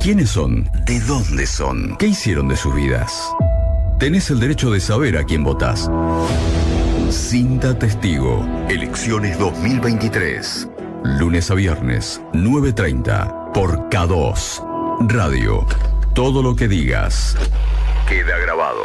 ¿Quiénes son? ¿De dónde son? ¿Qué hicieron de sus vidas? Tenés el derecho de saber a quién votás. Cinta Testigo. Elecciones 2023. Lunes a viernes, 9:30. Por K2 Radio. Todo lo que digas queda grabado.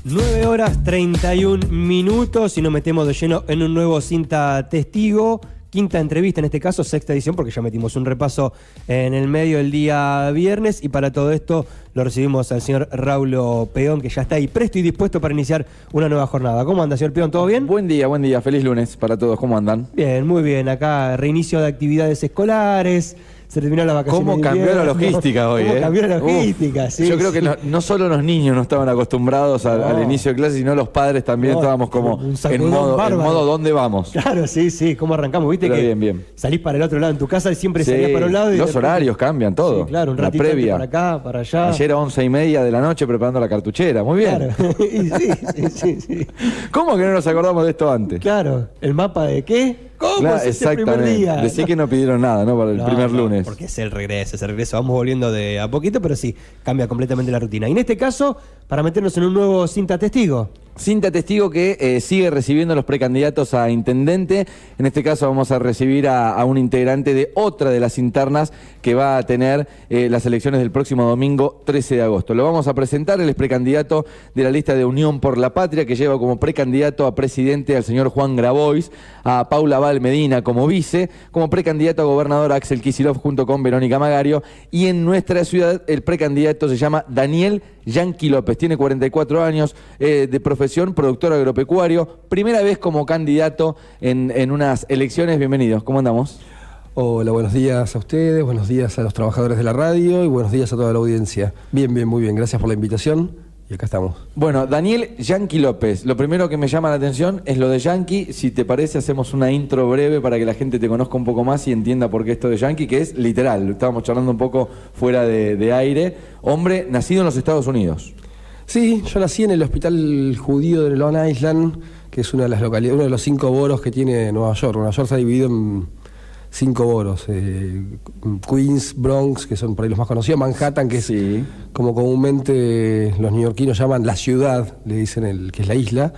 9:31 y nos metemos de lleno en un nuevo Cinta Testigo. Quinta entrevista, en este caso, sexta edición, porque ya metimos un repaso en el medio el día viernes. Y para todo esto lo recibimos al señor Raulo Peón, que ya está ahí presto y dispuesto para iniciar una nueva jornada. ¿Cómo anda, señor Peón? ¿Todo bien? Buen día. Feliz lunes para todos. ¿Cómo andan? Bien, muy bien. Acá reinicio de actividades escolares. Se terminó la vacación. ¿Cómo cambió la logística hoy? ¿Cómo cambió la logística? Sí, yo creo que no solo los niños no estaban acostumbrados al inicio de clase, sino los padres también estábamos como en modo ¿dónde vamos? Claro, sí. ¿Cómo arrancamos? ¿Viste? Pero que bien. salís para el otro lado en tu casa y siempre salías para un lado. Y los horarios cambian todo. Sí, claro, un ratito previa. para acá, para allá. Ayer a 11:30 de la noche preparando la cartuchera. Muy bien. Claro. Sí. ¿Cómo que no nos acordamos de esto antes? Claro, ¿el mapa de qué? ¿Cómo? Claro, Es el primer exactamente. día. Decí que no pidieron nada, ¿no? Para el primer lunes. Porque es el regreso. Vamos volviendo de a poquito, pero sí, cambia completamente la rutina. Y en este caso, para meternos en un nuevo Cinta Testigo. Cinta Testigo que sigue recibiendo a los precandidatos a intendente. En este caso vamos a recibir a un integrante de otra de las internas que va a tener las elecciones del próximo domingo 13 de agosto. Lo vamos a presentar, él es precandidato de la lista de Unión por la Patria, que lleva como precandidato a presidente al señor Juan Grabois, a Paula Val Medina como vice, como precandidato a gobernador Axel Kicillof junto con Verónica Magario, y en nuestra ciudad el precandidato se llama Daniel Yanqui López, tiene 44 años, de profesión productor agropecuario, primera vez como candidato en unas elecciones. Bienvenidos, ¿cómo andamos? Hola, buenos días a ustedes, buenos días a los trabajadores de la radio y buenos días a toda la audiencia. Bien, muy bien, gracias por la invitación y acá estamos. Bueno, Daniel Yanqui López, lo primero que me llama la atención es lo de Yanqui. Si te parece, hacemos una intro breve para que la gente te conozca un poco más y entienda por qué esto de Yanqui, que es literal, estábamos charlando un poco fuera de aire. Hombre nacido en los Estados Unidos. Sí, yo nací en el Hospital Judío de Long Island, que es una de las localidades, uno de los 5 boroughs que tiene Nueva York. Nueva York se ha dividido en 5 boroughs, Queens, Bronx, que son por ahí los más conocidos, Manhattan, que es como comúnmente los neoyorquinos llaman la ciudad, le dicen que es la isla,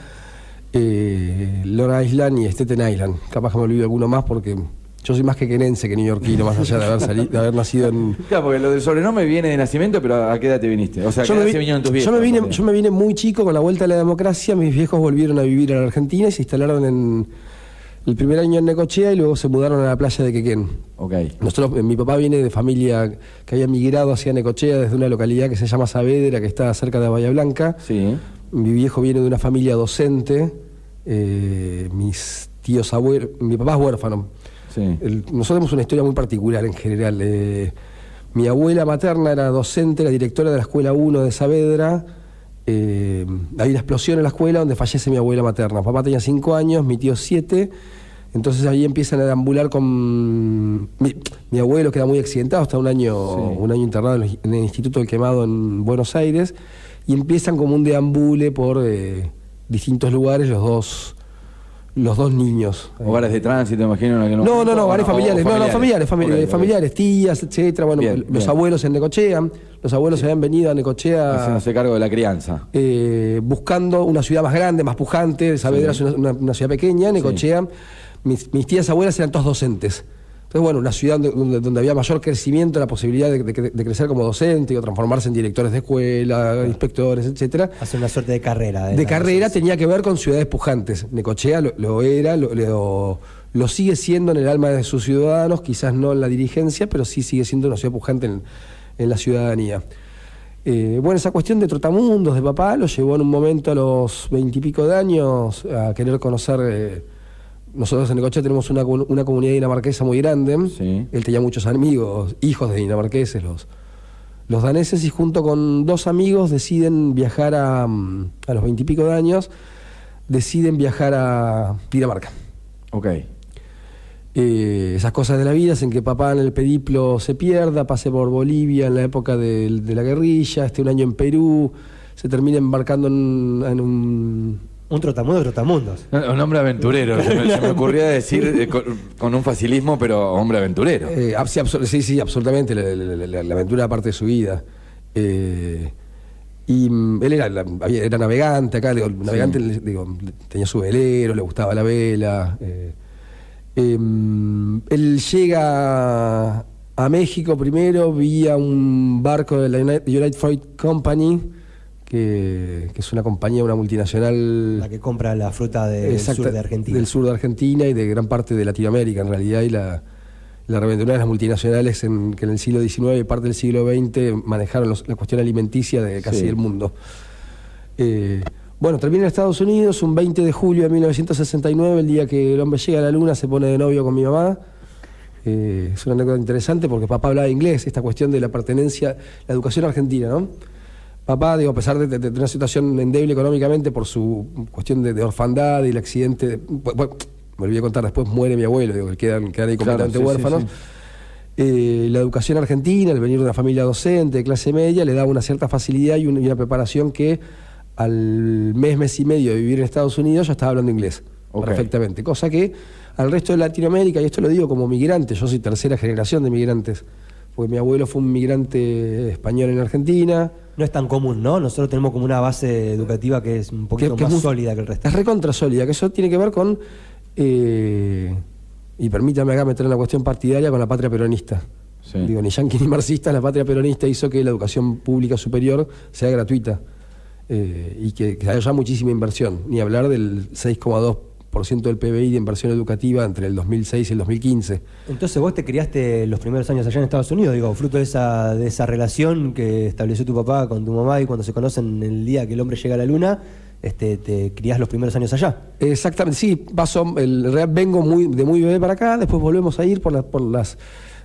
Long Island y Staten Island. Capaz que me olvido alguno más porque yo soy más quequenense que neoyorquino, más allá de haber nacido en... Claro, porque lo del sobrenombre viene de nacimiento, pero ¿a qué edad te viniste? O sea, ¿qué edad se vinieron tus viejos? Yo me vine muy chico con la vuelta a la democracia. Mis viejos volvieron a vivir a la Argentina y se instalaron en el primer año en Necochea y luego se mudaron a la playa de Quequén. Okay. Mi papá viene de familia que había migrado hacia Necochea desde una localidad que se llama Saavedra, que está cerca de Bahía Blanca. Sí. Mi viejo viene de una familia docente. Mis tíos abuelos... Mi papá es huérfano. Sí. Nosotros tenemos una historia muy particular en general. Mi abuela materna era docente, era directora de la Escuela 1 de Saavedra. Hay una explosión en la escuela donde fallece mi abuela materna. Papá tenía 5 años, mi tío 7. Entonces ahí empiezan a deambular con... Mi abuelo queda muy accidentado, está un año internado en el Instituto del Quemado en Buenos Aires. Y empiezan como un deambule por distintos lugares los dos niños. Hogares de tránsito, imagino. No, hogares familiares. Familiares, tías, etcétera. Bueno, bien. Abuelos en Necochea. Los abuelos habían venido a Necochea haciéndose cargo de la crianza. Buscando una ciudad más grande, más pujante. Saavedra es una ciudad pequeña. Necochea, mis tías abuelas eran todos docentes. Entonces, bueno, una ciudad donde había mayor crecimiento, la posibilidad de crecer como docente o transformarse en directores de escuela, inspectores, etcétera. Hacer una suerte de carrera. De carrera tenía que ver con ciudades pujantes. Necochea lo era, lo sigue siendo en el alma de sus ciudadanos, quizás no en la dirigencia, pero sí sigue siendo una ciudad pujante en la ciudadanía. Bueno, esa cuestión de trotamundos de papá lo llevó en un momento a los 20 y pico de años a querer conocer... Nosotros en Necochea tenemos una comunidad dinamarquesa muy grande. Sí. Él tenía muchos amigos, hijos de dinamarqueses, los daneses, y junto con 2 amigos deciden viajar a los 20 y pico de años, deciden viajar a Dinamarca. Ok. Esas cosas de la vida hacen que papá en el periplo se pierda, pase por Bolivia en la época de la guerrilla, esté un año en Perú, se termina embarcando en Un trotamundos. Un hombre aventurero, se me ocurría decir con un facilismo, pero hombre aventurero. Sí, absolutamente, la aventura parte de su vida. Y él era navegante acá, navegante, tenía su velero, le gustaba la vela. Él llega a México primero vía un barco de la United Fruit Company, que es una compañía, una multinacional. La que compra la fruta del sur de Argentina. Del sur de Argentina y de gran parte de Latinoamérica, en realidad, y la revendedora de las multinacionales que en el siglo XIX y parte del siglo XX manejaron la cuestión alimenticia de casi el mundo. Bueno, termina en Estados Unidos un 20 de julio de 1969, el día que el hombre llega a la luna, se pone de novio con mi mamá. Es una anécdota interesante porque papá hablaba inglés, esta cuestión de la pertenencia, la educación argentina, ¿no? Papá, a pesar de tener una situación endeble económicamente por su cuestión de orfandad y el accidente, bueno, me olvidé contar, después muere mi abuelo, que quedan ahí completamente huérfanos. La educación argentina, el venir de una familia docente, de clase media, le daba una cierta facilidad y una preparación que al mes y medio de vivir en Estados Unidos ya estaba hablando inglés perfectamente, cosa que al resto de Latinoamérica, y esto lo digo como migrante, yo soy tercera generación de migrantes, porque mi abuelo fue un migrante español en Argentina. No es tan común, ¿no? Nosotros tenemos como una base educativa que es un poquito más sólida que el resto. Es recontra sólida, que eso tiene que ver con, y permítame acá meter en la cuestión partidaria, con la patria peronista. Sí. Ni yanqui ni marxista, la patria peronista hizo que la educación pública superior sea gratuita y que haya muchísima inversión, ni hablar del 6,2% del PBI de inversión educativa entre el 2006 y el 2015. Entonces vos te criaste los primeros años allá en Estados Unidos, fruto de esa relación que estableció tu papá con tu mamá, y cuando se conocen el día que el hombre llega a la luna, te criás los primeros años allá. Exactamente, sí, vengo de muy bebé para acá, después volvemos a ir por las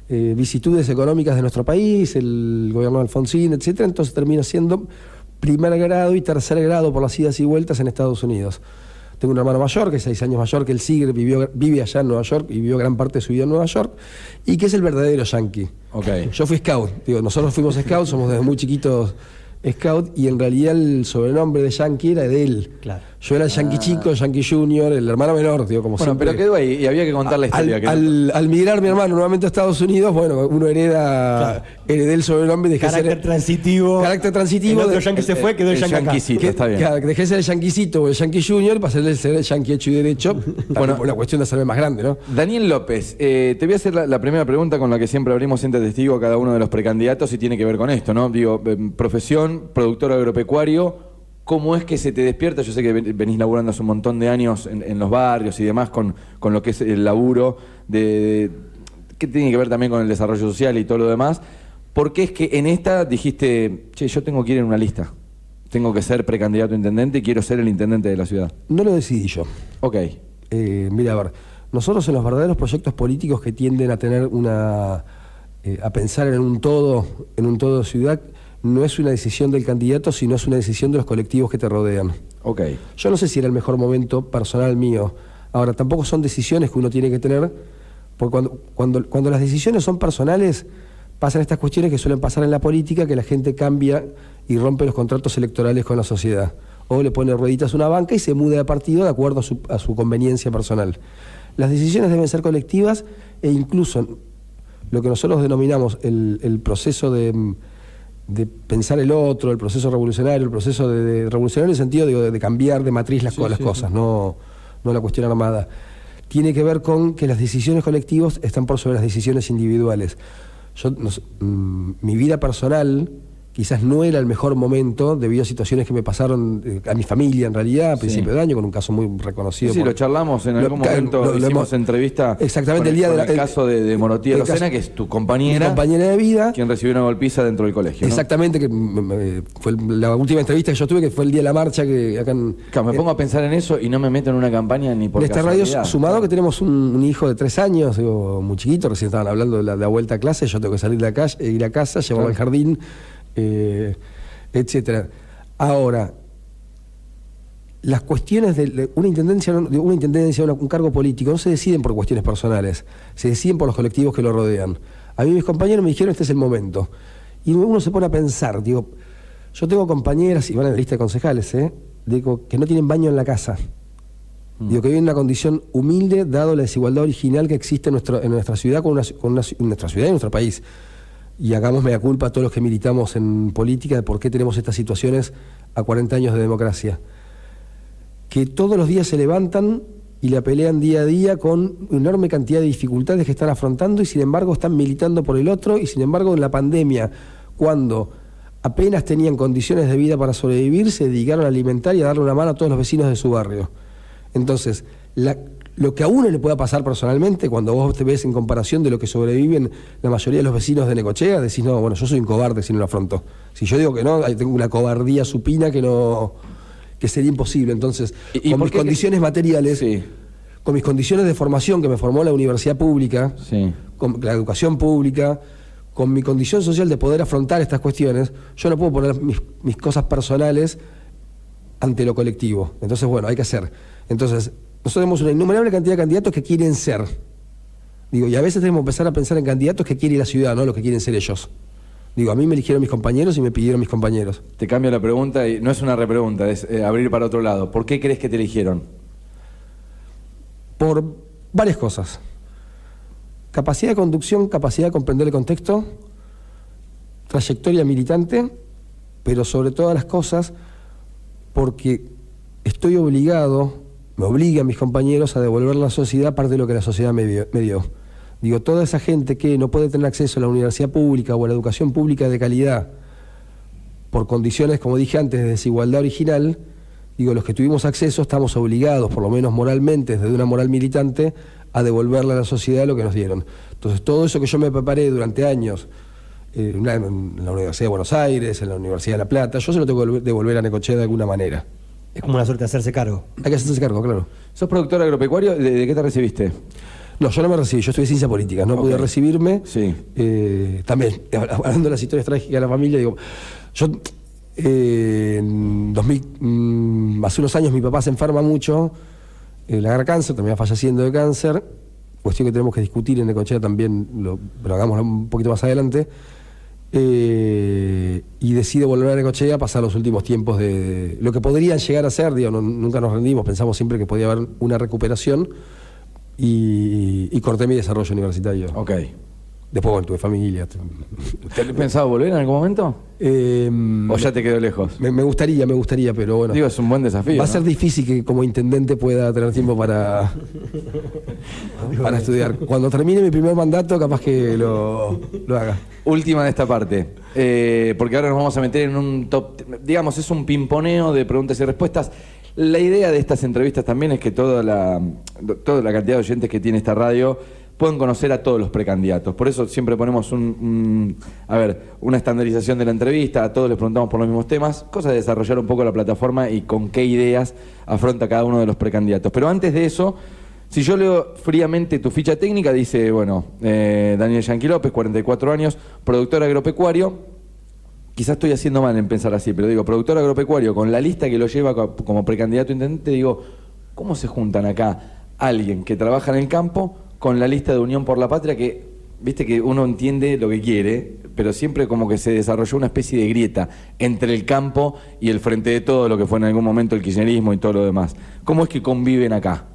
vicitudes económicas de nuestro país, el gobierno de Alfonsín, etcétera. Entonces termino siendo primer grado y tercer grado por las idas y vueltas en Estados Unidos. Tengo un hermano mayor, que es 6 años mayor que él, vive allá en Nueva York y vivió gran parte de su vida en Nueva York, y que es el verdadero yankee. Yo fui scout, nosotros fuimos scouts, somos desde muy chiquitos scout, y en realidad el sobrenombre de yankee era de él. Claro. Yo era el yankee chico, el yankee junior, el hermano menor, como siempre. Pero quedó ahí y había que contar la historia. Al migrar mi hermano nuevamente a Estados Unidos, bueno, uno heredé el sobrenombre, dejé carácter transitivo. El otro yankee se fue, quedó el yanquisito, está bien. Dejé de ser el yanquisito o el yankee junior para ser el yankee hecho y derecho. Bueno, por una cuestión de hacerme más grande, ¿no? Daniel López, te voy a hacer la primera pregunta con la que siempre abrimos Cinta Testigo a cada uno de los precandidatos, y tiene que ver con esto, ¿no? Profesión, productor agropecuario. ¿Cómo es que se te despierta? Yo sé que venís laburando hace un montón de años en los barrios y demás con lo que es el laburo, que tiene que ver también con el desarrollo social y todo lo demás. ¿Por qué es que en esta dijiste, yo tengo que ir en una lista? Tengo que ser precandidato a intendente y quiero ser el intendente de la ciudad. No lo decidí yo. Mira, a ver, nosotros en los verdaderos proyectos políticos que tienden a tener a pensar en un todo ciudad, no es una decisión del candidato, sino es una decisión de los colectivos que te rodean. Yo no sé si era el mejor momento personal mío. Ahora, tampoco son decisiones que uno tiene que tener, porque cuando las decisiones son personales, pasan estas cuestiones que suelen pasar en la política, que la gente cambia y rompe los contratos electorales con la sociedad. O le pone rueditas a una banca y se muda de partido de acuerdo a su conveniencia personal. Las decisiones deben ser colectivas, e incluso lo que nosotros denominamos el proceso de pensar el otro, el proceso revolucionario, el proceso de revolucionario en el sentido de cambiar de matriz las cosas, no la cuestión armada. Tiene que ver con que las decisiones colectivas están por sobre las decisiones individuales. Mi vida personal quizás no era el mejor momento debido a situaciones que me pasaron a mi familia en realidad a principio de año, con un caso muy reconocido. Lo charlamos en algún momento, hicimos entrevista exactamente con el caso de Morotía Rosena, que es tu compañera de vida, quien recibió una golpiza dentro del colegio, ¿no? Exactamente, que fue la última entrevista que yo tuve, que fue el día de la marcha, que acá me pongo a pensar en eso y no me meto en una campaña ni por casualidad. En esta radio, sumado que tenemos un hijo de 3 años, muy chiquito, recién estaban hablando de la vuelta a clase, yo tengo que salir de la calle, ir a casa, llevarlo al jardín, etcétera. Ahora, las cuestiones de una intendencia, un cargo político, no se deciden por cuestiones personales, se deciden por los colectivos que lo rodean. A mí mis compañeros me dijeron, este es el momento. Y uno se pone a pensar, yo tengo compañeras, y van en la lista de concejales, digo, que no tienen baño en la casa. Digo, que viven en una condición humilde, dado la desigualdad original que existe en nuestra ciudad, en nuestra ciudad y en nuestro país. Y hagamos mea culpa a todos los que militamos en política de por qué tenemos estas situaciones a 40 años de democracia. Que todos los días se levantan y la pelean día a día con una enorme cantidad de dificultades que están afrontando y sin embargo están militando por el otro, y sin embargo en la pandemia, cuando apenas tenían condiciones de vida para sobrevivir, se dedicaron a alimentar y a darle una mano a todos los vecinos de su barrio. Entonces, lo que a uno le pueda pasar personalmente, cuando vos te ves en comparación de lo que sobreviven la mayoría de los vecinos de Necochea, decís, no, bueno, yo soy un cobarde si no lo afronto. Si yo digo que no, tengo una cobardía supina que sería imposible. Entonces, con mis condiciones materiales, sí, con mis condiciones de formación que me formó la universidad pública, sí, con la educación pública, con mi condición social de poder afrontar estas cuestiones, yo no puedo poner mis cosas personales ante lo colectivo. Entonces, bueno, hay que hacer. Entonces, nosotros tenemos una innumerable cantidad de candidatos que quieren ser. Digo, y a veces tenemos que empezar a pensar en candidatos que quiere la ciudad, no lo que quieren ser ellos. Digo, a mí me eligieron mis compañeros y me pidieron mis compañeros. Te cambio la pregunta, y no es una repregunta, es abrir para otro lado. ¿Por qué crees que te eligieron? Por varias cosas. Capacidad de conducción, capacidad de comprender el contexto, trayectoria militante, pero sobre todas las cosas porque estoy obligado, me obligan mis compañeros a devolver a la sociedad parte de lo que la sociedad me dio. Digo, toda esa gente que no puede tener acceso a la universidad pública o a la educación pública de calidad por condiciones, como dije antes, de desigualdad original, digo, los que tuvimos acceso estamos obligados, por lo menos moralmente, desde una moral militante, a devolverle a la sociedad lo que nos dieron. Entonces, todo eso que yo me preparé durante años, en la Universidad de Buenos Aires, en la Universidad de La Plata, yo se lo tengo que devolver a Necochea de alguna manera. Es como una suerte de hacerse cargo. Hay que hacerse cargo, claro. ¿Sos productor agropecuario? ¿De qué te recibiste? No, yo no me recibí, yo estudié ciencia política, no pude recibirme. Sí. También, hablando de las historias trágicas de la familia, digo, yo en 2000, hace unos años mi papá se enferma mucho, le agarra cáncer, termina falleciendo de cáncer, cuestión que tenemos que discutir en Necochea también, pero hagámoslo un poquito más adelante, y decide volver a Necochea a pasar los últimos tiempos de lo que podrían llegar a ser, digo, nunca nos rendimos, pensamos siempre que podía haber una recuperación, y corté mi desarrollo universitario. Ok. Después, bueno, tuve familia. ¿Te has pensado volver en algún momento? ¿O ya te quedó lejos? Me gustaría, pero bueno. Digo, es un buen desafío. Va a ser difícil que como intendente pueda tener tiempo para estudiar. Cuando termine mi primer mandato, capaz que lo haga. Última de esta parte, porque ahora nos vamos a meter en un top, digamos, es un pimponeo de preguntas y respuestas. La idea de estas entrevistas también es que toda la cantidad de oyentes que tiene esta radio pueden conocer a todos los precandidatos. Por eso siempre ponemos una estandarización de la entrevista, a todos les preguntamos por los mismos temas, cosa de desarrollar un poco la plataforma y con qué ideas afronta cada uno de los precandidatos. Pero antes de eso, si yo leo fríamente tu ficha técnica, dice, Daniel Yanqui López, 44 años, productor agropecuario. Quizás estoy haciendo mal en pensar así, pero digo, productor agropecuario, con la lista que lo lleva como precandidato a intendente, digo, ¿cómo se juntan acá alguien que trabaja en el campo con la lista de Unión por la Patria, que, viste que uno entiende lo que quiere, pero siempre como que se desarrolló una especie de grieta entre el campo y el frente de todo lo que fue en algún momento el kirchnerismo y todo lo demás? ¿Cómo es que conviven acá?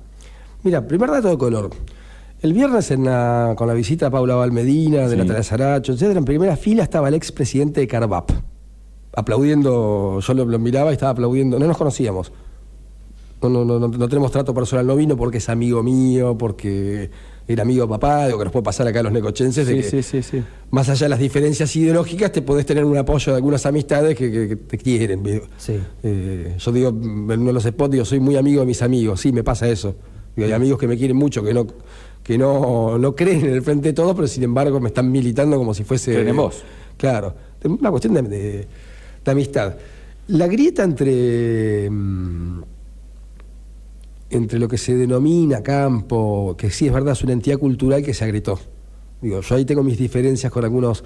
Mira, primer dato de color. El viernes con la visita a Paula Valmedina, de Natalia Saracho, etc., en primera fila estaba el expresidente de Carvap, aplaudiendo. Yo lo miraba y estaba aplaudiendo. No nos conocíamos. No tenemos trato personal. No vino porque es amigo mío, porque era amigo de papá, digo, que nos puede pasar acá a los necochenses. Sí. Más allá de las diferencias ideológicas, te podés tener un apoyo de algunas amistades que te quieren. Sí. Yo digo, en uno de los spots, digo, soy muy amigo de mis amigos. Sí, me pasa eso. Digo, hay amigos que me quieren mucho, que no creen en el frente de todos, pero sin embargo me están militando como si fuese... ¿Creen en vos? Claro, una cuestión de amistad. La grieta entre lo que se denomina campo, que sí es verdad, es una entidad cultural que se agrietó. Digo, yo ahí tengo mis diferencias con algunos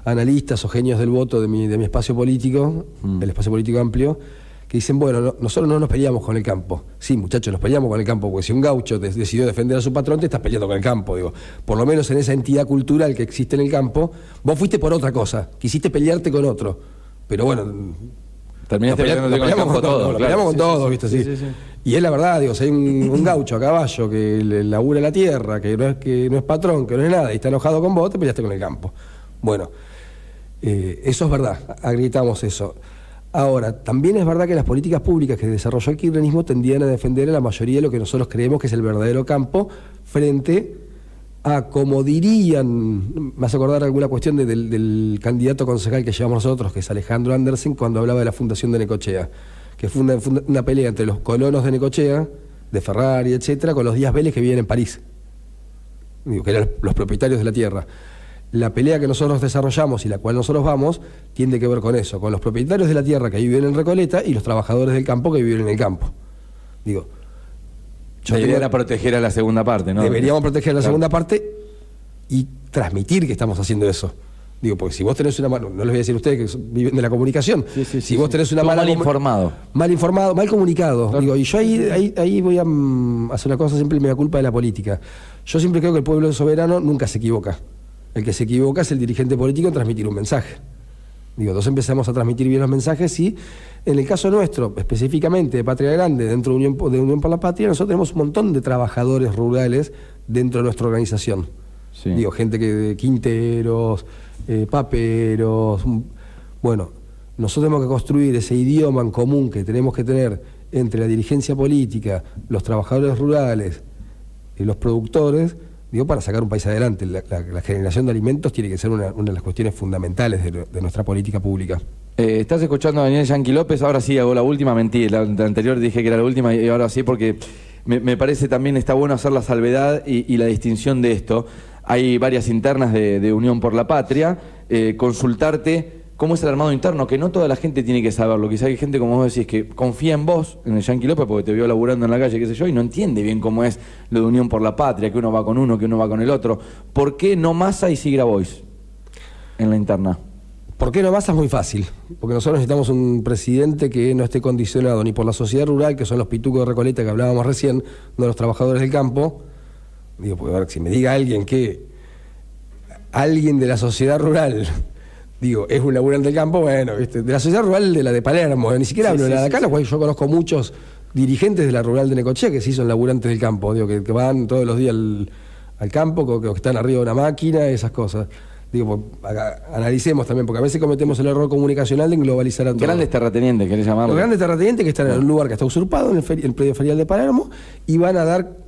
analistas o genios del voto de mi espacio político, el espacio político amplio, que dicen, nosotros no nos peleamos con el campo. Sí, muchachos, nos peleamos con el campo, porque si un gaucho decidió defender a su patrón, te estás peleando con el campo. Digo, por lo menos en esa entidad cultural que existe en el campo, vos fuiste por otra cosa, quisiste pelearte con otro. Pero Terminaste peleándote con el campo todo. Lo peleamos con todo, ¿viste? Sí. Y es la verdad, digo, si hay un gaucho a caballo que le labura la tierra, que no es patrón, que no es nada, y está enojado con vos, te peleaste con el campo. Bueno, eso es verdad, agrietamos eso. Ahora, también es verdad que las políticas públicas que desarrolló el kirchnerismo tendían a defender a la mayoría de lo que nosotros creemos que es el verdadero campo frente a, como dirían, me vas a acordar alguna cuestión del candidato concejal que llevamos nosotros, que es Alejandro Andersen, cuando hablaba de la fundación de Necochea, que fue una pelea entre los colonos de Necochea, de Ferrari, etcétera, con los Díaz Vélez que vivían en París, digo, que eran los propietarios de la tierra. La pelea que nosotros desarrollamos y la cual nosotros vamos tiene que ver con eso, con los propietarios de la tierra que viven en Recoleta y los trabajadores del campo que viven en el campo. Digo, debería proteger a la segunda parte, ¿no? Deberíamos proteger a la segunda parte y transmitir que estamos haciendo eso. Digo, porque si vos tenés una mala, no les voy a decir a ustedes que viven de la comunicación, si vos tenés una mala... Mal informado, mal comunicado. Claro. Digo, y yo ahí voy a hacer una cosa, siempre me da culpa de la política. Yo siempre creo que el pueblo soberano nunca se equivoca. El que se equivoca es el dirigente político en transmitir un mensaje. Digo, entonces empezamos a transmitir bien los mensajes y en el caso nuestro, específicamente de Patria Grande, dentro de Unión por la Patria, nosotros tenemos un montón de trabajadores rurales dentro de nuestra organización. Sí. Digo, gente de quinteros, paperos. Bueno, nosotros tenemos que construir ese idioma en común que tenemos que tener entre la dirigencia política, los trabajadores rurales y los productores, digo, para sacar un país adelante. La generación de alimentos tiene que ser una de las cuestiones fundamentales de nuestra política pública. Estás escuchando a Daniel Yanqui López, ahora sí hago la última, mentí, la anterior dije que era la última y ahora sí porque me parece también está bueno hacer la salvedad y la distinción de esto. Hay varias internas de Unión por la Patria, consultarte cómo es el armado interno, que no toda la gente tiene que saberlo. Quizá hay gente, como vos decís, que confía en vos, en el Yanqui López, porque te vio laburando en la calle, qué sé yo, y no entiende bien cómo es lo de Unión por la Patria, que uno va con uno, que uno va con el otro. ¿Por qué no Massa y sí Grabois en la interna? ¿Por qué no Massa? Es muy fácil. Porque nosotros necesitamos un presidente que no esté condicionado ni por la sociedad rural, que son los pitucos de Recoleta que hablábamos recién, no los trabajadores del campo. Digo, porque a ver, si me diga alguien que alguien de la sociedad rural... Digo, es un laburante del campo, bueno, ¿viste? De la sociedad rural de la de Palermo, ni siquiera hablo de la de acá, lo cual yo conozco muchos dirigentes de la rural de Necochea que sí son laburantes del campo, digo, que van todos los días al campo, que están arriba de una máquina, esas cosas. Digo, pues, analicemos también, porque a veces cometemos el error comunicacional de globalizar a todos. Grandes terratenientes, ¿querés llamarlo? Los grandes terratenientes que están en un lugar que está usurpado, en el predio ferial de Palermo, y van a dar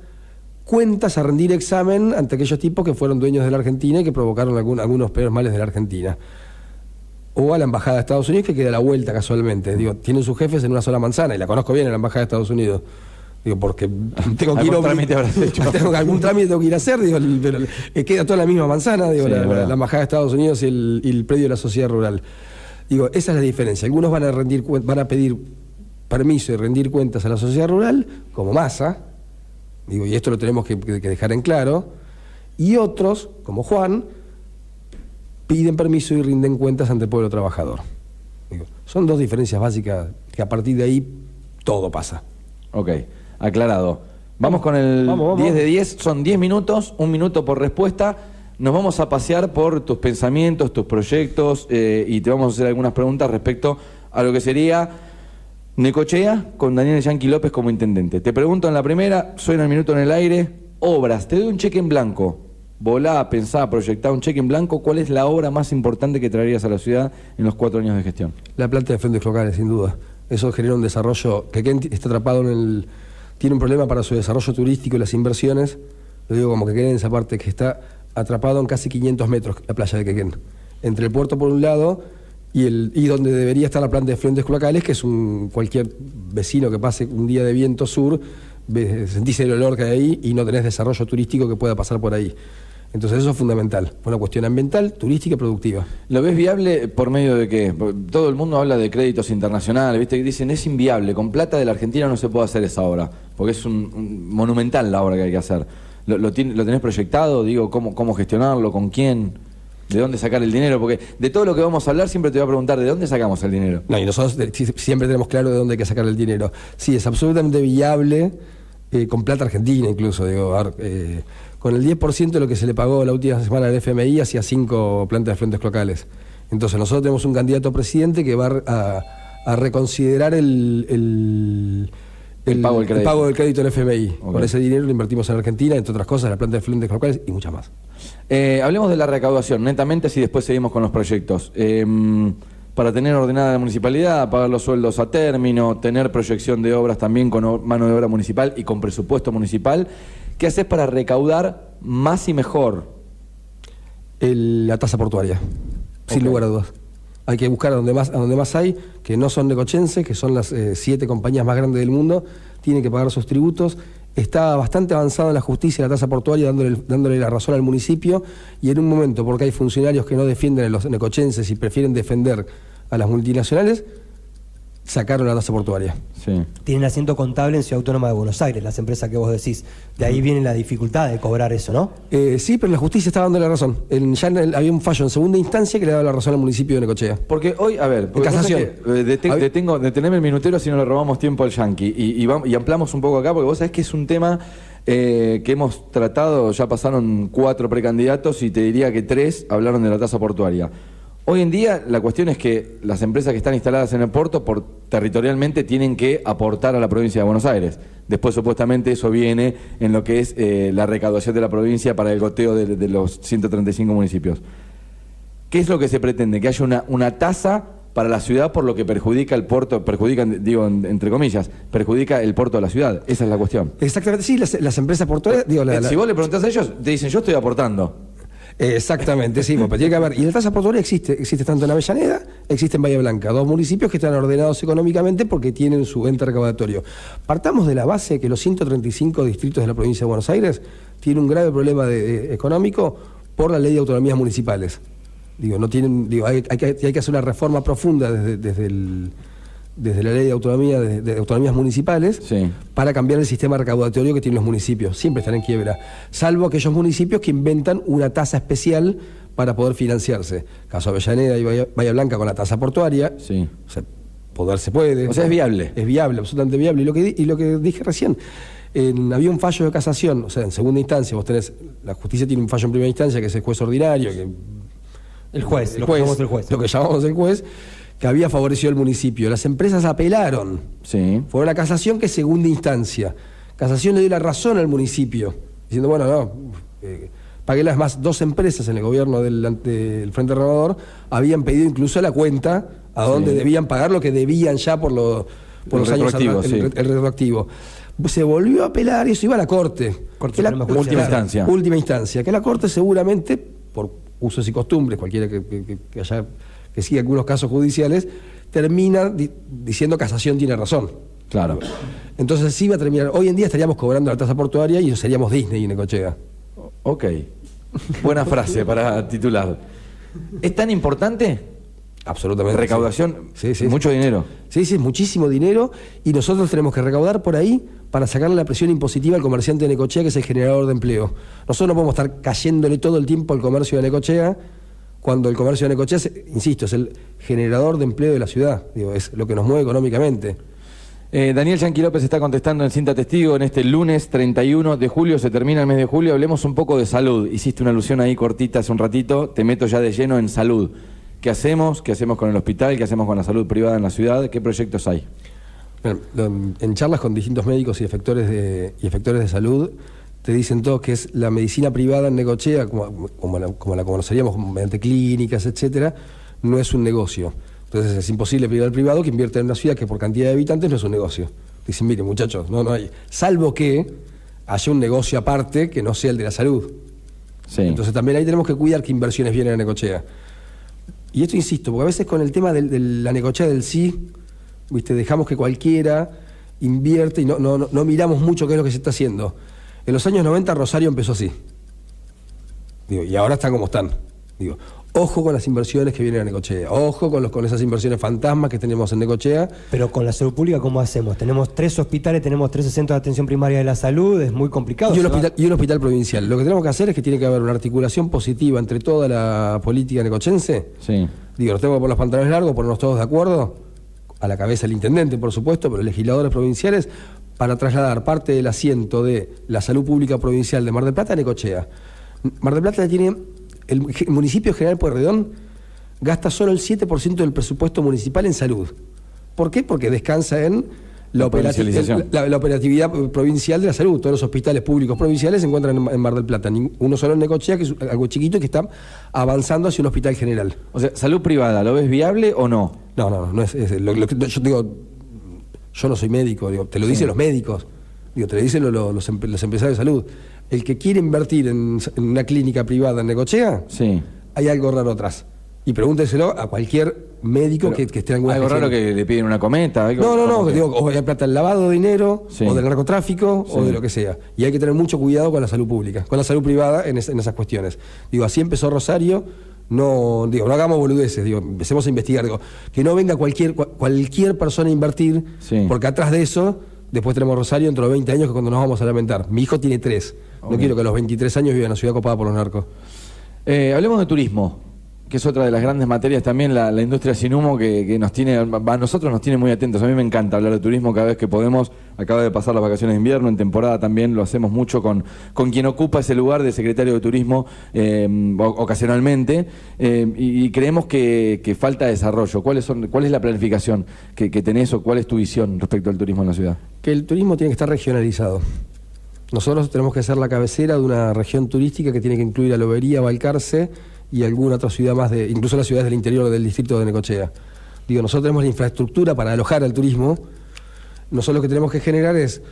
cuentas, a rendir examen ante aquellos tipos que fueron dueños de la Argentina y que provocaron algunos peores males de la Argentina. O a la Embajada de Estados Unidos, que queda a la vuelta casualmente. Digo, tienen sus jefes en una sola manzana, y la conozco bien en la Embajada de Estados Unidos. Digo, porque tengo que ir algún trámite tengo que ir a hacer, digo, pero queda toda la misma manzana, digo, sí, la Embajada de Estados Unidos y el predio de la sociedad rural. Digo, esa es la diferencia. Algunos van a pedir permiso y rendir cuentas a la sociedad rural, como Massa, digo, y esto lo tenemos que dejar en claro, y otros, como Juan, piden permiso y rinden cuentas ante el pueblo trabajador. Digo, son dos diferencias básicas que a partir de ahí todo pasa. Ok, aclarado. Vamos con el 10 de 10, son 10 minutos, 1 minuto por respuesta. Nos vamos a pasear por tus pensamientos, tus proyectos y te vamos a hacer algunas preguntas respecto a lo que sería Necochea con Daniel Yanqui López como intendente. Te pregunto en la primera, suena el minuto en el aire, obras, te doy un cheque en blanco. Volá, pensá, proyectá un cheque en blanco. ¿Cuál es la obra más importante que traerías a la ciudad en los 4 años de gestión? La planta de Fuentes Clocales, sin duda. Eso genera un desarrollo. Quequén está atrapado tiene un problema para su desarrollo turístico y las inversiones. Lo digo como Quequén en esa parte, que está atrapado en casi 500 metros la playa de Quequén. Entre el puerto por un lado y donde debería estar la planta de Fuentes Clocales, que es cualquier vecino que pase un día de viento sur, sentís el olor que hay ahí y no tenés desarrollo turístico que pueda pasar por ahí. Entonces eso es fundamental, una cuestión ambiental, turística y productiva. ¿Lo ves viable por medio de qué? Todo el mundo habla de créditos internacionales, ¿viste? Que dicen es inviable, con plata de la Argentina no se puede hacer esa obra, porque es monumental la obra que hay que hacer. ¿Lo tenés proyectado? Digo, ¿cómo gestionarlo? ¿Con quién? ¿De dónde sacar el dinero? Porque de todo lo que vamos a hablar siempre te voy a preguntar, ¿de dónde sacamos el dinero? No, y nosotros siempre tenemos claro de dónde hay que sacar el dinero. Sí, es absolutamente viable, con plata argentina incluso, digo, con el 10% de lo que se le pagó la última semana al FMI hacia 5 plantas de Fuentes Clocales. Entonces nosotros tenemos un candidato a presidente que va a reconsiderar el pago del crédito en FMI. Okay. Con ese dinero lo invertimos en Argentina, entre otras cosas, la planta de flentes locales y muchas más. Hablemos de la recaudación, netamente, si después seguimos con los proyectos. Para tener ordenada la municipalidad, pagar los sueldos a término, tener proyección de obras también con mano de obra municipal y con presupuesto municipal, ¿qué haces para recaudar más y mejor? La tasa portuaria, sin lugar a dudas. Hay que buscar a donde más hay, que no son necochenses, que son las 7 compañías más grandes del mundo, tienen que pagar sus tributos. Está bastante avanzada en la justicia la tasa portuaria, dándole la razón al municipio, y en un momento, porque hay funcionarios que no defienden a los necochenses y prefieren defender a las multinacionales, sacaron la tasa portuaria. Sí. Tienen asiento contable en Ciudad Autónoma de Buenos Aires, las empresas que vos decís. De ahí viene la dificultad de cobrar eso, ¿no? Sí, pero la justicia está dando la razón. Había un fallo en segunda instancia que le daba la razón al municipio de Necochea. Porque hoy, a ver, casación. deteneme el minutero si no le robamos tiempo al Yankee y ampliamos un poco acá, porque vos sabés que es un tema que hemos tratado, ya pasaron 4 precandidatos y te diría que 3 hablaron de la tasa portuaria. Hoy en día la cuestión es que las empresas que están instaladas en el puerto territorialmente tienen que aportar a la provincia de Buenos Aires. Después supuestamente eso viene en lo que es la recaudación de la provincia para el goteo de los 135 municipios. ¿Qué es lo que se pretende? Que haya una tasa para la ciudad por lo que perjudica el puerto, entre comillas, perjudica el puerto de la ciudad. Esa es la cuestión. Exactamente, sí, las empresas portuarias... Si vos le preguntás a ellos, te dicen, yo estoy aportando. Exactamente, sí, pero tiene que haber. Y la tasa portuaria existe tanto en Avellaneda, existe en Bahía Blanca, 2 municipios que están ordenados económicamente porque tienen su ente recaudatorio. Partamos de la base que los 135 distritos de la provincia de Buenos Aires tienen un grave problema económico por la ley de autonomías municipales. Hay que hacer una reforma profunda desde la ley de autonomías municipales, sí, para cambiar el sistema recaudatorio que tienen los municipios. Siempre están en quiebra, salvo aquellos municipios que inventan una tasa especial para poder financiarse. Caso Avellaneda y Bahía Blanca con la tasa portuaria, sí, o sea, poder se puede. O sea, es viable. Es viable, absolutamente viable. Y lo que dije recién, había un fallo de casación, o sea, en segunda instancia, la justicia tiene un fallo en primera instancia, que es el juez ordinario, lo que llamamos el juez, que había favorecido al municipio. Las empresas apelaron. Sí. Fue una casación que es segunda instancia. Casación le dio la razón al municipio, diciendo, bueno, no, pagué las más 2 empresas en el gobierno del Frente Renovador, habían pedido incluso la cuenta a donde debían pagar lo que debían ya por los años atrás, el retroactivo. Se volvió a apelar y eso iba a la Corte. Última instancia. Que la Corte seguramente, por usos y costumbres, cualquiera que siga algunos casos judiciales, termina diciendo casación tiene razón. Claro. Entonces sí va a terminar. Hoy en día estaríamos cobrando la tasa portuaria y seríamos Disney en Necochea. Ok. Buena frase para titular. ¿Es tan importante? Absolutamente. Recaudación, sí. Mucho dinero. Sí, es muchísimo dinero y nosotros tenemos que recaudar por ahí para sacarle la presión impositiva al comerciante de Necochea, que es el generador de empleo. Nosotros no podemos estar cayéndole todo el tiempo al comercio de Necochea, cuando el comercio de Necochea, insisto, es el generador de empleo de la ciudad, es lo que nos mueve económicamente. Daniel Yankee López está contestando en Cinta Testigo en este lunes 31 de julio, se termina el mes de julio, hablemos un poco de salud. Hiciste una alusión ahí cortita hace un ratito, te meto ya de lleno en salud. ¿Qué hacemos? ¿Qué hacemos con el hospital? ¿Qué hacemos con la salud privada en la ciudad? ¿Qué proyectos hay? Bueno, en charlas con distintos médicos y efectores de salud, te dicen todos que es la medicina privada en Necochea, como la conoceríamos mediante clínicas, etcétera, no es un negocio. Entonces es imposible pedir al privado que invierta en una ciudad que por cantidad de habitantes no es un negocio. Dicen, mire muchachos, no hay. Salvo que haya un negocio aparte que no sea el de la salud. Sí. Entonces también ahí tenemos que cuidar qué inversiones vienen a Necochea. Y esto insisto, porque a veces con el tema de la Necochea del sí, dejamos que cualquiera invierte y no miramos mucho qué es lo que se está haciendo. En los años 90 Rosario empezó así. Y ahora están como están. Ojo con las inversiones que vienen a Necochea. Ojo con esas inversiones fantasmas que tenemos en Necochea. Pero con la salud pública, ¿cómo hacemos? Tenemos 3 hospitales, tenemos 13 centros de atención primaria de la salud, es muy complicado. Y un hospital provincial. Lo que tenemos que hacer es que tiene que haber una articulación positiva entre toda la política necochense. Sí. Nos tenemos que poner los pantalones largos, ponernos todos de acuerdo, a la cabeza el intendente, por supuesto, pero legisladores provinciales, para trasladar parte del asiento de la salud pública provincial de Mar del Plata a Necochea. Mar del Plata tiene, el municipio de General Pueyrredón gasta solo el 7% del presupuesto municipal en salud. ¿Por qué? Porque descansa en la provincialización. la operatividad provincial de la salud. Todos los hospitales públicos provinciales se encuentran en Mar del Plata. Uno solo en Necochea, que es algo chiquito y que está avanzando hacia un hospital general. O sea, salud privada, ¿lo ves viable o no? No es lo que yo digo, yo no soy médico, digo, te lo dicen los médicos, digo, te lo dicen los empresarios de salud. El que quiere invertir en una clínica privada en Necochea, Sí. hay algo raro atrás. Y pregúnteselo a cualquier médico que esté en alguna Algo gestión. raro que le piden una cometa. Algo, No, digo, o hay plata del lavado de dinero, Sí. o del narcotráfico, Sí. o de lo que sea. Y hay que tener mucho cuidado con la salud pública, con la salud privada en esas cuestiones. Digo, así empezó Rosario, no hagamos boludeces, digo, empecemos a investigar, digo, que no venga cualquier persona a invertir, Sí. porque atrás de eso, después tenemos Rosario dentro de 20 años, que es cuando nos vamos a lamentar. Mi hijo tiene 3, Ok. no quiero que a los 23 años viva en una ciudad copada por los narcos. Hablemos de turismo, que es otra de las grandes materias también, la industria sin humo que nos tiene, a nosotros nos tiene muy atentos. A mí me encanta hablar de turismo cada vez que podemos. Acaba de pasar las vacaciones de invierno, en temporada también lo hacemos mucho con quien ocupa ese lugar de secretario de turismo ocasionalmente, y creemos que falta desarrollo. ¿Cuál es la planificación que tenés o cuál es tu visión respecto al turismo en la ciudad? Que el turismo tiene que estar regionalizado. Nosotros tenemos que ser la cabecera de una región turística que tiene que incluir a Lobería, Balcarce y alguna otra ciudad más, incluso las ciudades del interior del distrito de Necochea. Digo, nosotros tenemos la infraestructura para alojar al turismo. Nosotros lo que tenemos que generar es,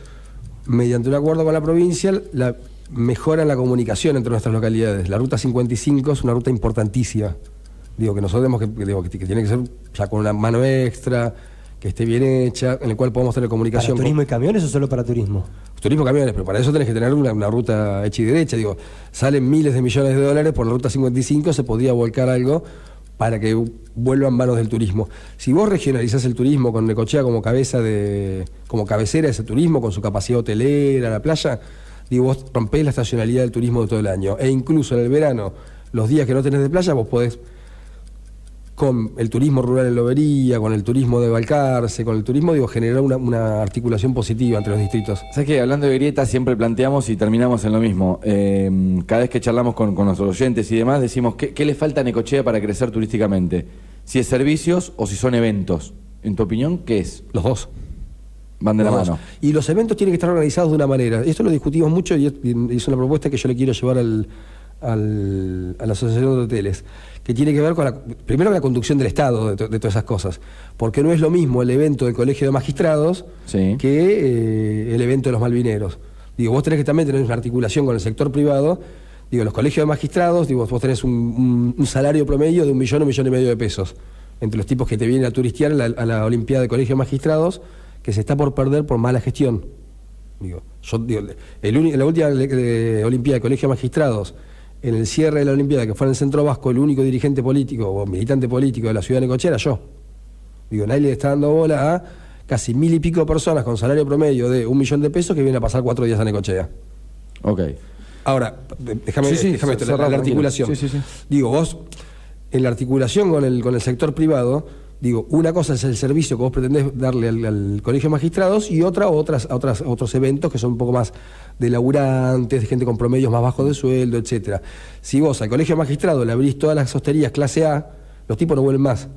mediante un acuerdo con la provincia, la mejora en la comunicación entre nuestras localidades. La ruta 55 es una ruta importantísima. Digo, que nosotros tenemos que tiene que ser ya con una mano extra, que esté bien hecha, en el cual podamos tener comunicación. ¿Para turismo y camiones o solo para turismo? Turismo camiones, pero para eso tenés que tener una ruta hecha y derecha. Digo, salen miles de millones de dólares por la ruta 55, se podía volcar algo para que vuelva en manos del turismo. Si vos regionalizás el turismo con Necochea como cabecera de ese turismo, con su capacidad hotelera, la playa, digo, vos rompés la estacionalidad del turismo de todo el año. E incluso en el verano, los días que no tenés de playa, vos podés, con el turismo rural en Lobería, con el turismo de Balcarce, con el turismo, digo, generar una articulación positiva entre los distritos. Sabes que hablando de grietas siempre planteamos y terminamos en lo mismo. Cada vez que charlamos con nuestros oyentes y demás, decimos ¿qué le falta a Necochea para crecer turísticamente? Si es servicios o si son eventos. En tu opinión, ¿qué es? Los dos. Van de la Los dos. mano. Y los eventos tienen que estar organizados de una manera. Esto lo discutimos mucho y es una propuesta que yo le quiero llevar a la Asociación de Hoteles, que tiene que ver con primero la conducción del Estado de todas esas cosas, porque no es lo mismo el evento del Colegio de Magistrados Sí. que el evento de los Malvineros. Digo, vos tenés que también tener una articulación con el sector privado. Digo, los colegios de magistrados, digo, vos tenés un salario promedio de 1 millón, 1,5 millones de pesos, entre los tipos que te vienen a turistear a la Olimpiada de Colegio de Magistrados, que se está por perder por mala gestión. Digo, la última Olimpiada de Colegio de Magistrados, en el cierre de la Olimpiada, que fue en el Centro Vasco, el único dirigente político o militante político de la ciudad de Necochea era yo. Digo, nadie le está dando bola a casi 1.000 y pico personas con salario promedio de 1 millón de pesos que vienen a pasar 4 días a Necochea. Ok. Ahora, déjame esto, cerrá, la articulación. Sí. Digo, vos, en la articulación con el sector privado, digo, una cosa es el servicio que vos pretendés darle al Colegio de Magistrados y otros eventos que son un poco más de laburantes, de gente con promedios más bajos de sueldo, etcétera. Si vos al Colegio de Magistrados le abrís todas las hosterías clase A, los tipos no vuelven más.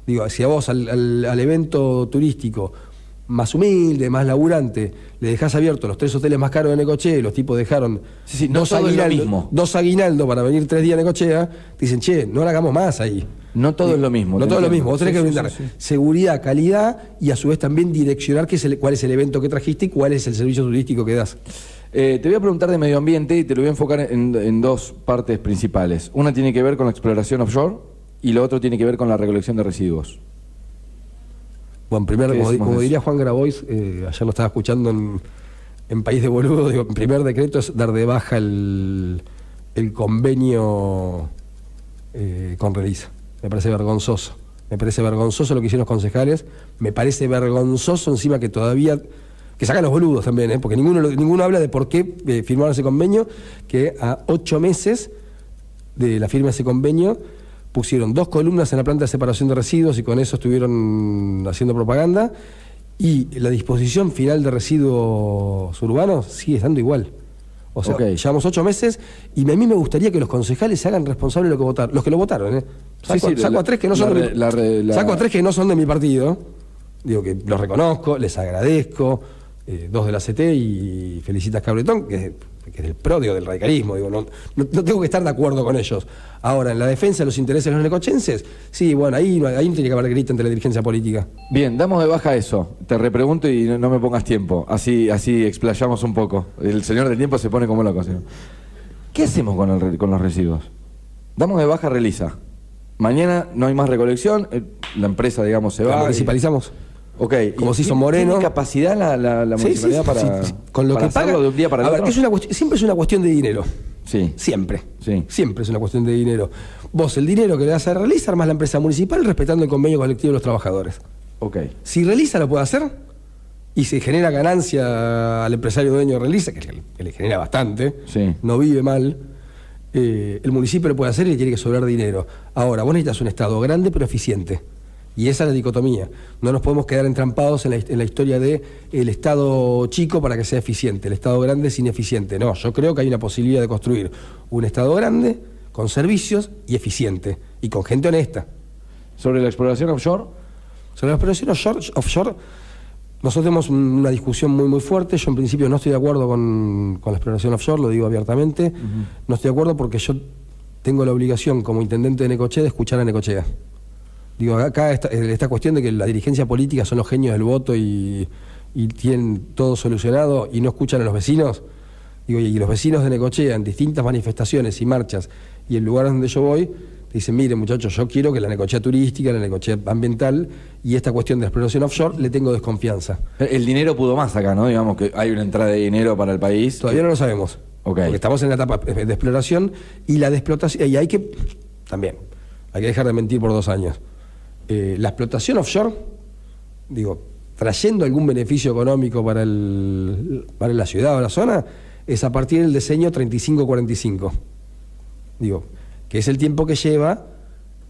Digo, si a vos al evento turístico más humilde, más laburante, le dejás abiertos los 3 hoteles más caros de Necochea y los tipos dejaron Sí, no todo es lo mismo. 2 aguinaldos para venir 3 días a Necochea, dicen, che, no la hagamos más ahí. No todo es lo mismo. No todo es lo mismo. Vos tenés que brindar Sí. seguridad, calidad y a su vez también direccionar cuál es el evento que trajiste y cuál es el servicio turístico que das. Te voy a preguntar de medio ambiente y te lo voy a enfocar en 2 partes principales. Una tiene que ver con la exploración offshore y lo otro tiene que ver con la recolección de residuos. Bueno, primero, ¿Qué decimos como de eso? diría Juan Grabois, ayer lo estaba escuchando en País de Boludo, digo, el primer decreto es dar de baja el convenio con Relisa. Me parece vergonzoso. Me parece vergonzoso lo que hicieron los concejales. Me parece vergonzoso encima que todavía... Que sacan los boludos también, porque ninguno habla de por qué firmaron ese convenio, que a 8 meses de la firma de ese convenio pusieron 2 columnas en la planta de separación de residuos y con eso estuvieron haciendo propaganda, y la disposición final de residuos urbanos sigue estando igual. O sea, Ok. llevamos 8 meses y a mí me gustaría que los concejales se hagan responsables de lo que votaron, los que lo votaron. Saco a 3 que no son de mi partido, Digo que los reconozco, les agradezco, dos de la CT y Felicitas Cabretón, que es del PRO, digo, del radicalismo, digo, no tengo que estar de acuerdo con ellos. Ahora, en la defensa de los intereses de los necochenses, sí, bueno, ahí no tiene que haber grito entre la dirigencia política. Bien, damos de baja eso. Te repregunto y no me pongas tiempo. Así explayamos un poco. El señor del tiempo se pone como loco, señor. ¿Qué hacemos con los residuos? Damos de baja Relisa. Mañana no hay más recolección, la empresa, digamos, se va. ¿La municipalizamos? Ok. Como se hizo Moreno. ¿Tiene capacidad la municipalidad para con lo para que paga, hacerlo de un día para el otro? Siempre es una cuestión de dinero. Sí. Siempre. Sí. Siempre es una cuestión de dinero. Vos, el dinero que le das a Relisa, armás la empresa municipal respetando el convenio colectivo de los trabajadores. Ok. Si Relisa lo puede hacer y se genera ganancia al empresario dueño de Relisa, que le genera bastante, Sí. no vive mal, el municipio lo puede hacer y le tiene que sobrar dinero. Ahora, vos necesitas un Estado grande pero eficiente. Y esa es la dicotomía. No nos podemos quedar entrampados en la historia de el Estado chico para que sea eficiente, el Estado grande es ineficiente. No, yo creo que hay una posibilidad de construir un Estado grande, con servicios y eficiente, y con gente honesta. ¿Sobre la exploración offshore? Sobre la exploración offshore, nosotros tenemos una discusión muy fuerte. Yo en principio no estoy de acuerdo con la exploración offshore, lo digo abiertamente. No estoy de acuerdo porque yo tengo la obligación como intendente de Necochea de escuchar a Necochea. Digo, acá esta cuestión de que la dirigencia política son los genios del voto y tienen todo solucionado y no escuchan a los vecinos. Digo, y los vecinos de Necochea en distintas manifestaciones y marchas y en lugares donde yo voy, dicen, miren muchachos, yo quiero que la Necochea turística, la Necochea ambiental y esta cuestión de la exploración offshore le tengo desconfianza. El dinero pudo más acá, ¿no? Digamos que hay una entrada de dinero para el país. Todavía no lo sabemos. Okay. Porque estamos en la etapa de exploración y la de explotación, y hay que dejar de mentir por 2 años. La explotación offshore, digo, trayendo algún beneficio económico para la ciudad o la zona, es a partir del diseño 35-45. Digo, que es el tiempo que lleva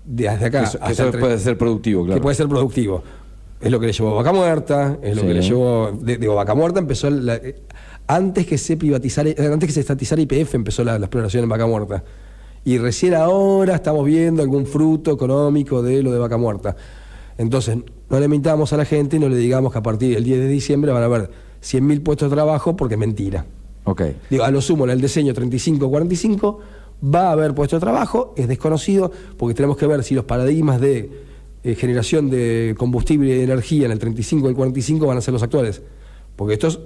desde acá. Eso puede ser productivo, claro. Que puede ser productivo. Es lo que le llevó a Vaca Muerta, es lo que le llevó. Vaca Muerta empezó antes que se estatizara YPF, empezó la exploración en Vaca Muerta. Y recién ahora estamos viendo algún fruto económico de lo de Vaca Muerta. Entonces, no le mintamos a la gente y no le digamos que a partir del 10 de diciembre van a haber 100.000 puestos de trabajo, porque es mentira. Okay. Digo, a lo sumo en el diseño 35-45 va a haber puestos de trabajo, es desconocido, porque tenemos que ver si los paradigmas de generación de combustible y de energía en el 35 y el 45 van a ser los actuales. Porque estos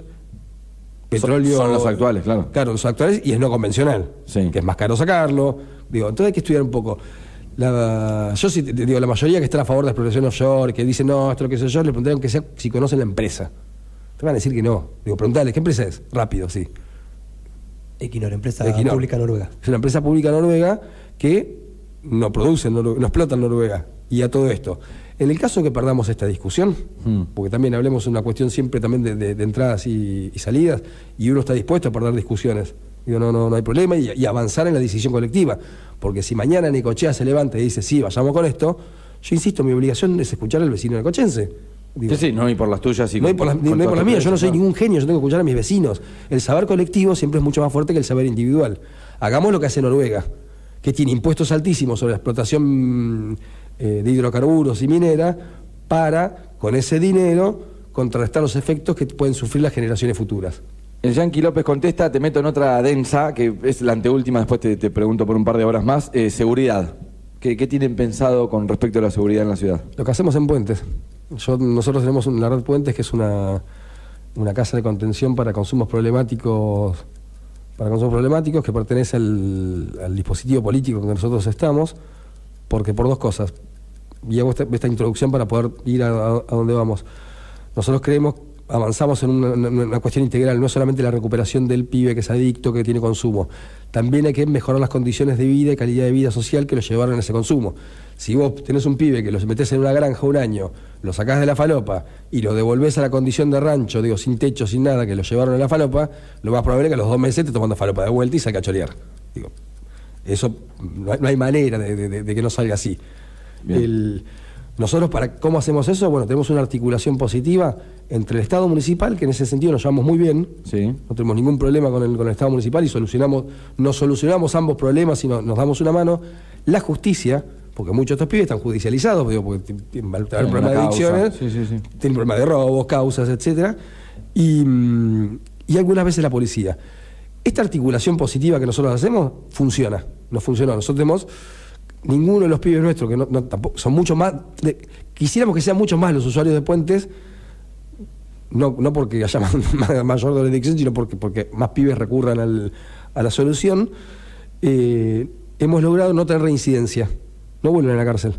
petróleo son los actuales, claro. Claro, los actuales, y es no convencional, sí. Que es más caro sacarlo. Digo, entonces hay que estudiar un poco. Yo sí te digo, la mayoría que está a favor de la exploración offshore, que dicen no, esto lo que sé yo, le preguntaron que sea si conocen la empresa. Te van a decir que no. Digo, preguntale, ¿qué empresa es? Rápido, sí. Equinor, empresa Equinor. pública noruega. Es una empresa pública noruega que no produce, no explota en Noruega. Y a todo esto. En el caso de que perdamos esta discusión, porque también hablemos de una cuestión siempre también de entradas y salidas, y uno está dispuesto a perder discusiones. Digo, no hay problema, y avanzar en la decisión colectiva. Porque si mañana Necochea se levanta y dice, sí, vayamos con esto, yo insisto, mi obligación es escuchar al vecino necochense. Digo, sí, no, y por las tuyas. No hay por las mías, yo no soy ningún genio, yo tengo que escuchar a mis vecinos. El saber colectivo siempre es mucho más fuerte que el saber individual. Hagamos lo que hace Noruega, que tiene impuestos altísimos sobre la explotación de hidrocarburos y minera, para, con ese dinero, contrarrestar los efectos que pueden sufrir las generaciones futuras. El Yanqui López contesta, te meto en otra densa, que es la anteúltima, después te pregunto por un par de horas más. Seguridad. ¿Qué tienen pensado con respecto a la seguridad en la ciudad? Lo que hacemos en Puentes. Nosotros tenemos la red Puentes, que es una casa de contención para consumos problemáticos, que pertenece al dispositivo político en que nosotros estamos, porque por 2 cosas. Y hago esta introducción para poder ir a donde vamos. Nosotros avanzamos en una cuestión integral, no es solamente la recuperación del pibe que es adicto, que tiene consumo. También hay que mejorar las condiciones de vida y calidad de vida social que lo llevaron a ese consumo. Si vos tenés un pibe que lo metés en una granja un año, lo sacás de la falopa y lo devolvés a la condición de rancho, digo, sin techo, sin nada, que lo llevaron a la falopa, lo más probable es que a los 2 meses te tomando falopa de vuelta y saque a chorear. Digo, eso no hay manera de que no salga así. Nosotros, ¿cómo hacemos eso? Bueno, tenemos una articulación positiva entre el Estado municipal, que en ese sentido nos llevamos muy bien. Sí. No tenemos ningún problema con el Estado municipal y nos solucionamos ambos problemas y nos damos una mano. La justicia, porque muchos de estos pibes están judicializados, digo, porque tienen problemas de adicciones, tienen problemas de robos, causas, etcétera, y algunas veces la policía. Esta articulación positiva que nosotros hacemos funciona, nos funcionó. Nosotros tenemos ninguno de los pibes nuestros, que tampoco, son muchos más, quisiéramos que sean muchos más los usuarios de puentes, no porque haya mayor drogadicción, sino porque más pibes recurran a la solución. Hemos logrado no tener reincidencia, no vuelven a la cárcel.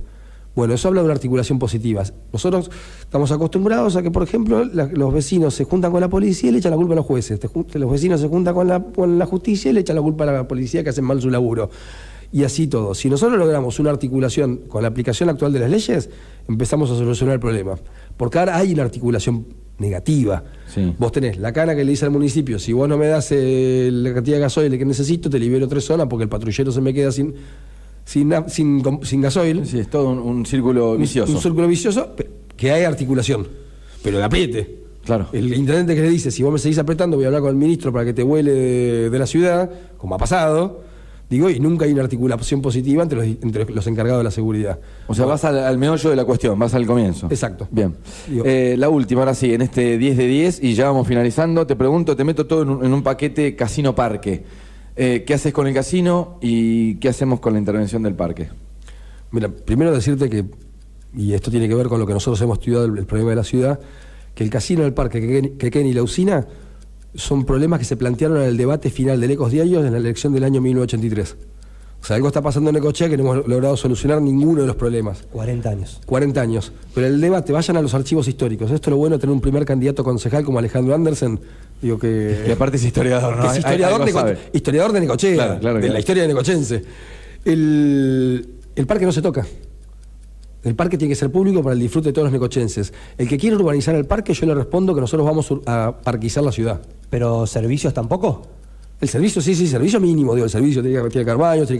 Bueno, eso habla de una articulación positiva. Nosotros estamos acostumbrados a que, por ejemplo, los vecinos se juntan con la policía y le echan la culpa a los jueces. Los vecinos se juntan con la justicia y le echan la culpa a la policía que hacen mal su laburo. Y así todo. Si nosotros logramos una articulación con la aplicación actual de las leyes, empezamos a solucionar el problema. Porque ahora hay una articulación negativa. Sí. Vos tenés la cana que le dice al municipio: si vos no me das la cantidad de gasoil que necesito, te libero 3 zonas porque el patrullero se me queda sin gasoil. Sí, es todo un círculo vicioso. Un círculo vicioso, que hay articulación, pero de apriete. Claro. El intendente que le dice: si vos me seguís apretando, voy a hablar con el ministro para que te vuele de la ciudad, como ha pasado. Digo, y nunca hay una articulación positiva entre los encargados de la seguridad. O sea, vas al meollo de la cuestión, vas al comienzo. Exacto. Bien. Digo, La última, ahora sí, en este 10 de 10, y ya vamos finalizando, te pregunto, te meto todo en un paquete casino-parque. ¿Qué haces con el casino y qué hacemos con la intervención del parque? Mira, primero decirte que, y esto tiene que ver con lo que nosotros hemos estudiado el problema de la ciudad, que el casino, el parque, Quequén y la usina son problemas que se plantearon en el debate final del Ecos Diarios en la elección del año 1983. O sea, algo está pasando en Necochea que no hemos logrado solucionar ninguno de los problemas. 40 años. 40 años. Pero el debate, vayan a los archivos históricos. Esto es lo bueno de tener un primer candidato concejal como Alejandro Andersen. Digo que aparte es historiador, ¿no? Es historiador de Necochea, claro, de la historia de necochense. El parque no se toca. El parque tiene que ser público para el disfrute de todos los necochenses. El que quiere urbanizar el parque, yo le respondo que nosotros vamos a parquizar la ciudad. ¿Pero servicios tampoco? El servicio, sí, servicio mínimo, digo, el servicio tiene que haber baños, tiene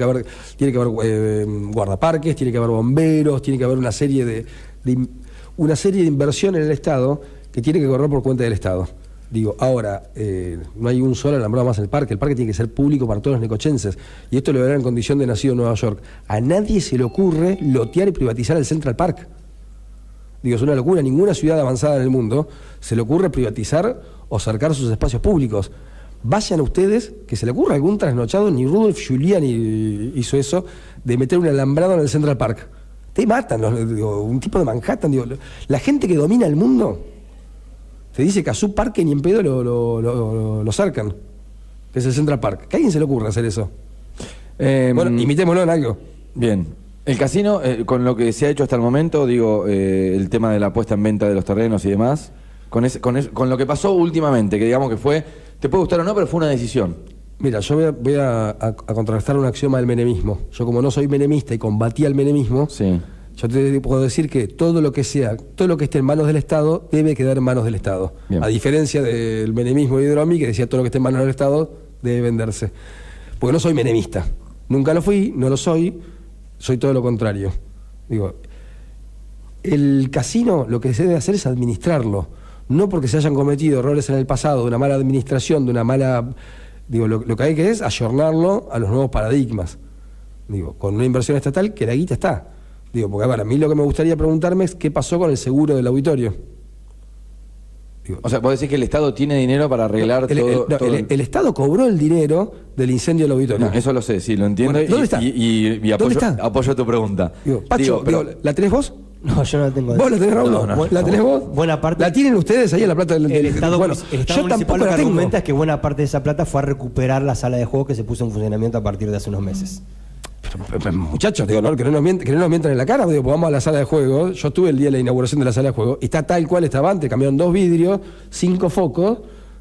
que haber guardaparques, tiene que haber bomberos, tiene que haber una serie de inversión en el Estado que tiene que correr por cuenta del Estado. Digo, ahora, no hay un solo alambrado más en el parque tiene que ser público para todos los necochenses, y esto lo verán en condición de nacido en Nueva York. A nadie se le ocurre lotear y privatizar el Central Park. Digo, es una locura, ninguna ciudad avanzada en el mundo se le ocurre privatizar o cercar sus espacios públicos. Vayan ustedes, que se le ocurra algún trasnochado, ni Rudolf Giuliani hizo eso, de meter un alambrado en el Central Park. Te matan, un tipo de Manhattan, digo, la gente que domina el mundo te dice que a su parque ni en pedo lo cercan, que es el Central Park. ¿Que a alguien se le ocurre hacer eso? Bueno, imitémoslo en algo. Bien. El casino, con lo que se ha hecho hasta el momento, digo, el tema de la puesta en venta de los terrenos y demás, con lo que pasó últimamente, que digamos que fue, te puede gustar o no, pero fue una decisión. Mira, yo voy a contrastar un axioma del menemismo. Yo, como no soy menemista y combatí al menemismo, sí, yo te puedo decir que todo lo que esté en manos del Estado debe quedar en manos del Estado. Bien. A diferencia del menemismo de Hidromi, que decía todo lo que esté en manos del Estado debe venderse. Porque no soy menemista. Nunca lo fui, no lo soy todo lo contrario. Digo, el casino lo que se debe hacer es administrarlo. No porque se hayan cometido errores en el pasado, de una mala administración, de una mala... Digo, lo que hay que es ayornarlo a los nuevos paradigmas. Digo, con una inversión estatal que la guita está. Digo, porque a mí lo que me gustaría preguntarme es qué pasó con el seguro del auditorio. Digo, o sea, vos decís que el Estado tiene dinero para arreglar todo... El Estado cobró el dinero del incendio del auditorio. No, eso lo sé, sí, lo entiendo. Bueno, ¿dónde está? Y apoyo tu pregunta. Digo, Pacho, ¿la tenés vos? No, yo no la tengo. ¿Vos la tenés, Raúl? No. ¿La tenés vos? Buena parte. ¿La tienen ustedes ahí en La Plata del Estado, bueno, el Estado yo municipal tampoco lo la que tengo. argumenta es que buena parte de esa plata fue a recuperar la sala de juegos que se puso en funcionamiento a partir de hace unos meses. Pero, muchachos, digo, que no nos mientan en la cara, digo, pues vamos a la sala de juegos. Yo estuve el día de la inauguración de la sala de juegos, y está tal cual estaba antes, cambiaron 2 vidrios, 5 focos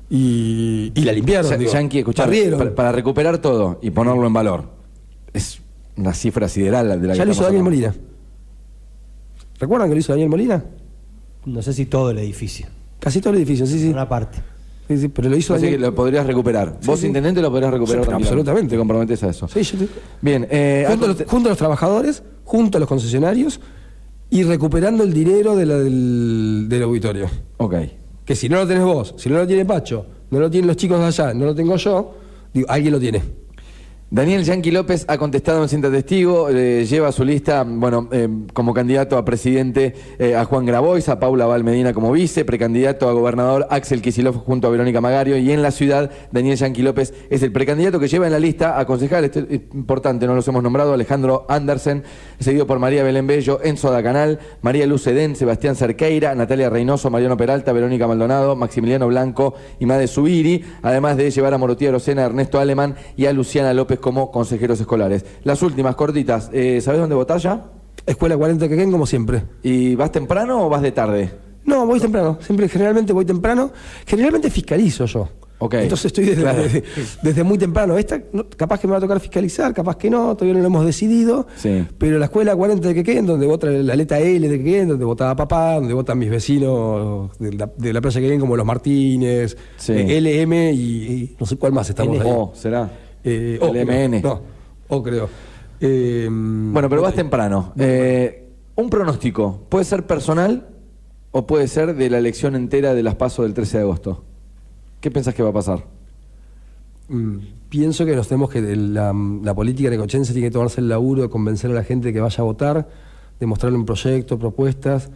y la limpiaron. Yankee, escuchá, para recuperar todo y ponerlo en valor, es una cifra sideral de la que ya lo hizo Daniel hablando. Molina. ¿Recuerdan que lo hizo Daniel Molina? No sé si todo el edificio. Casi todo el edificio, sí. Una parte. Sí, pero lo hizo Daniel. Daniel. Que lo podrías recuperar. Sí, Vos, sí. intendente, lo podrías recuperar Sí, absolutamente. Te comprometes a eso. Sí, Bien. Junto a los trabajadores, junto a los concesionarios y recuperando el dinero del auditorio. Ok. Que si no lo tenés vos, si no lo tiene Pacho, no lo tienen los chicos de allá, no lo tengo yo, digo, alguien lo tiene. Daniel Yanqui López ha contestado en cinta testigo, lleva a su lista, bueno, como candidato a presidente a Juan Grabois, a Paula Valmedina como vice, precandidato a gobernador Axel Kicillof junto a Verónica Magario, y en la ciudad Daniel Yanqui López es el precandidato que lleva en la lista a concejal, esto es importante, no los hemos nombrado, Alejandro Andersen, seguido por María Belén Bello, Enzo Dacanal, María Luz Edén, Sebastián Cerqueira, Natalia Reynoso, Mariano Peralta, Verónica Maldonado, Maximiliano Blanco y Made Zubiri, además de llevar a Morotía Rosena, Ernesto Alemán y a Luciana López como consejeros escolares. Las últimas, cortitas. ¿Sabés dónde votás ya? Escuela 40 que queden como siempre. ¿Y vas temprano o vas de tarde? No, voy temprano. Generalmente voy temprano. Generalmente fiscalizo yo. Ok. Entonces estoy desde muy temprano. Capaz que me va a tocar fiscalizar, capaz que no, todavía no lo hemos decidido. Sí. Pero la escuela 40 de que queden, donde vota la letra L de que queden, donde votaba papá, donde votan mis vecinos de la playa que queden, como los Martínez, Sí. LM y no sé cuál más estamos ahí. ¿Será? LMN. No, creo. Bueno, pero vas temprano. Un pronóstico, ¿puede ser personal o puede ser de la elección entera de las PASO del 13 de agosto? ¿Qué pensás que va a pasar? Pienso que nos tenemos que la política necochense tiene que tomarse el laburo de convencer a la gente que vaya a votar, de mostrarle un proyecto, propuestas,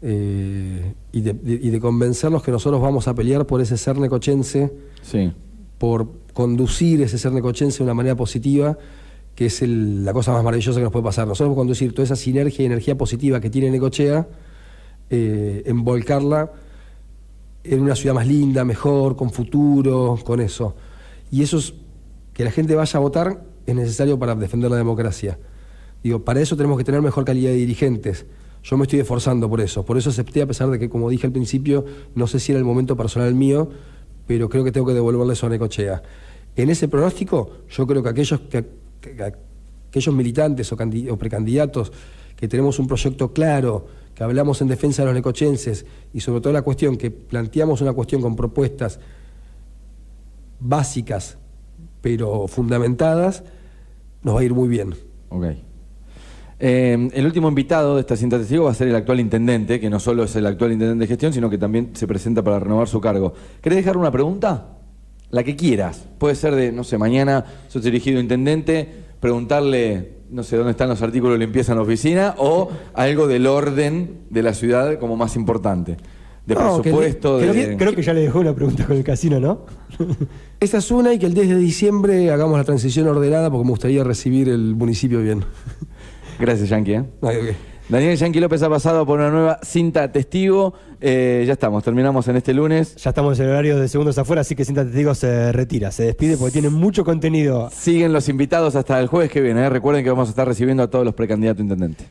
y de convencerlos que nosotros vamos a pelear por ese ser necochense, Sí. por conducir ese ser necochense de una manera positiva, que es la cosa más maravillosa que nos puede pasar. Nosotros vamos a conducir toda esa sinergia y energía positiva que tiene Necochea, envolcarla en una ciudad más linda, mejor, con futuro, con eso. Y eso es, que la gente vaya a votar es necesario para defender la democracia. Digo, para eso tenemos que tener mejor calidad de dirigentes. Yo me estoy esforzando por eso acepté, a pesar de que, como dije al principio, no sé si era el momento personal mío, pero creo que tengo que devolverle eso a Necochea. En ese pronóstico, yo creo que aquellos militantes o precandidatos que tenemos un proyecto claro, que hablamos en defensa de los necochenses y sobre todo que planteamos una cuestión con propuestas básicas pero fundamentadas, nos va a ir muy bien. Ok. El último invitado de esta cinta testigo va a ser el actual intendente, que no solo es el actual intendente de gestión, sino que también se presenta para renovar su cargo. ¿Querés dejar una pregunta? La que quieras. Puede ser de, no sé, mañana sos elegido intendente, preguntarle, no sé, dónde están los artículos de limpieza en la oficina, o algo del orden de la ciudad como más importante. De presupuesto, Creo que ya le dejó una pregunta con el casino, ¿no? Esa es una, y que el 10 de diciembre hagamos la transición ordenada, porque me gustaría recibir el municipio bien. Gracias, Yanqui. Okay. Daniel Yanqui López ha pasado por una nueva cinta testigo. Ya estamos, terminamos en este lunes. Ya estamos en el horario de segundos afuera, así que Cinta Testigo se retira, se despide porque tiene mucho contenido. Siguen los invitados hasta el jueves que viene. Recuerden que vamos a estar recibiendo a todos los precandidatos a intendente.